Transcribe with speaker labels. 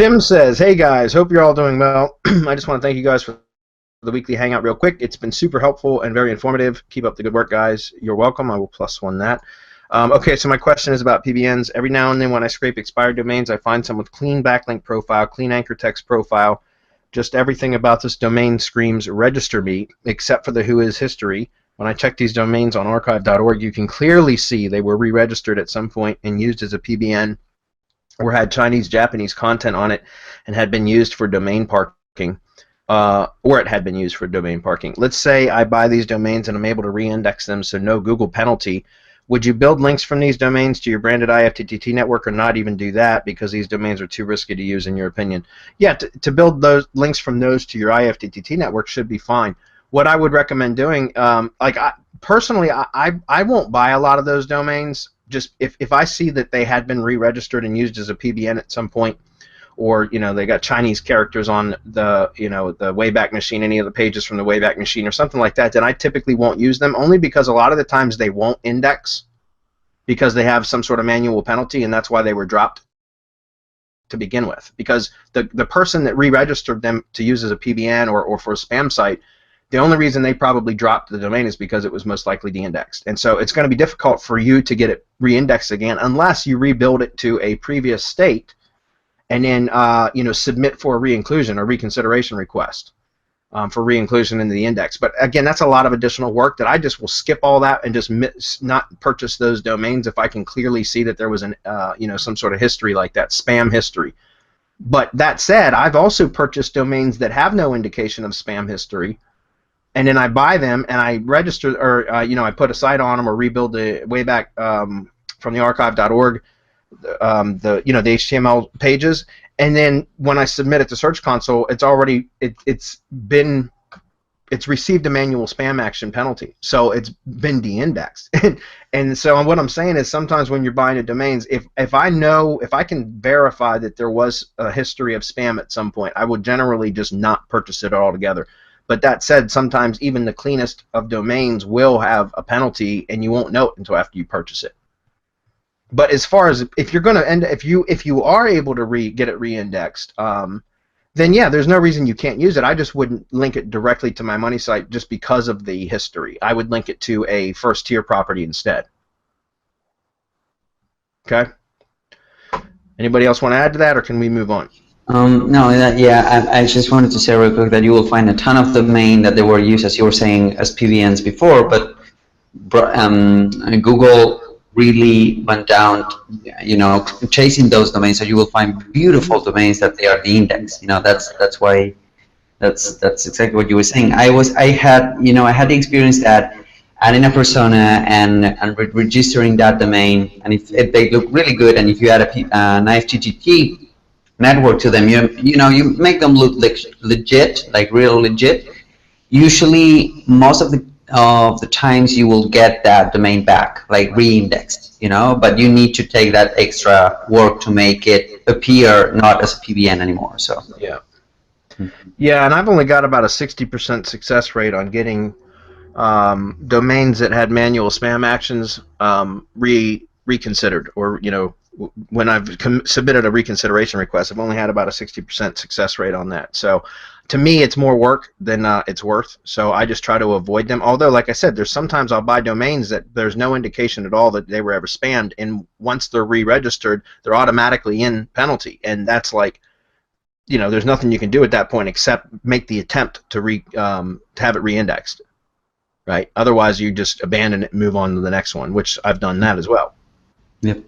Speaker 1: Tim says, hey guys, hope you're all doing well. I just want to thank you guys for the weekly hangout real quick. It's been super helpful and very informative. Keep up the good work, guys. You're welcome. I will +1 that. Okay, so my question is about PBNs. Every now and then when I scrape expired domains, I find some with clean backlink profile, clean anchor text profile. Just everything about this domain screams register me, except for the WHOis history. When I check these domains on archive.org, you can clearly see they were re-registered at some point and used as a PBN, or had Chinese, Japanese content on it and had been used for domain parking, or it had been used for domain parking. Let's say I buy these domains and I'm able to re-index them, so no Google penalty. Would you build links from these domains to your branded IFTTT network, or not even do that because these domains are too risky to use in your opinion? Yeah, to build those links from those to your IFTTT network should be fine. What I would recommend doing, personally, I won't buy a lot of those domains. Just if I see that they had been re-registered and used as a PBN at some point, or they got Chinese characters on the the Wayback Machine, any of the pages from the Wayback Machine or something like that, then I typically won't use them, only because a lot of the times they won't index because they have some sort of manual penalty, and that's why they were dropped to begin with. Because the person that re-registered them to use as a PBN or for a spam site, the only reason they probably dropped the domain is because it was most likely de-indexed. And so it's going to be difficult for you to get it re-indexed again unless you rebuild it to a previous state and then submit for a re-inclusion or reconsideration request for re-inclusion into the index. But again, that's a lot of additional work that I just will skip all that and just not purchase those domains if I can clearly see that there was an some sort of history like that, spam history. But that said, I've also purchased domains that have no indication of spam history, and then I buy them and I register, or I put a site on them or rebuild the Wayback from the archive.org, the HTML pages, and then when I submit it to Search Console, it's already it's received a manual spam action penalty, so it's been de-indexed. And so what I'm saying is, sometimes when you're buying the domains, if I can verify that there was a history of spam at some point, I would generally just not purchase it altogether. But that said, sometimes even the cleanest of domains will have a penalty, and you won't know it until after you purchase it. But as far as if you're going to if you are able to get it re-indexed, then yeah, there's no reason you can't use it. I just wouldn't link it directly to my money site just because of the history. I would link it to a first-tier property instead. Okay. Anybody else want to add to that, or can we move on?
Speaker 2: No, I just wanted to say real quick that you will find a ton of domain that they were used, as you were saying, as PBNs before, but Google really went down, chasing those domains. So you will find beautiful domains that they are de-indexed. That's why, that's exactly what you were saying. I had the experience that adding a persona and registering that domain, and if they look really good, and if you add an IFTTT network to them, you make them look legit, like real legit. Usually, most of the times you will get that domain back, like re-indexed, but you need to take that extra work to make it appear not as a PBN anymore. So
Speaker 1: yeah, yeah, and I've only got about a 60% success rate on getting domains that had manual spam actions reconsidered, or when I've submitted a reconsideration request, I've only had about a 60% success rate on that. So to me, it's more work than it's worth, so I just try to avoid them. Although, like I said, there's sometimes I'll buy domains that there's no indication at all that they were ever spammed, and once they're re-registered, they're automatically in penalty, and that's like, there's nothing you can do at that point except make the attempt to have it re-indexed, right? Otherwise, you just abandon it and move on to the next one, which I've done that as well.
Speaker 2: Yep.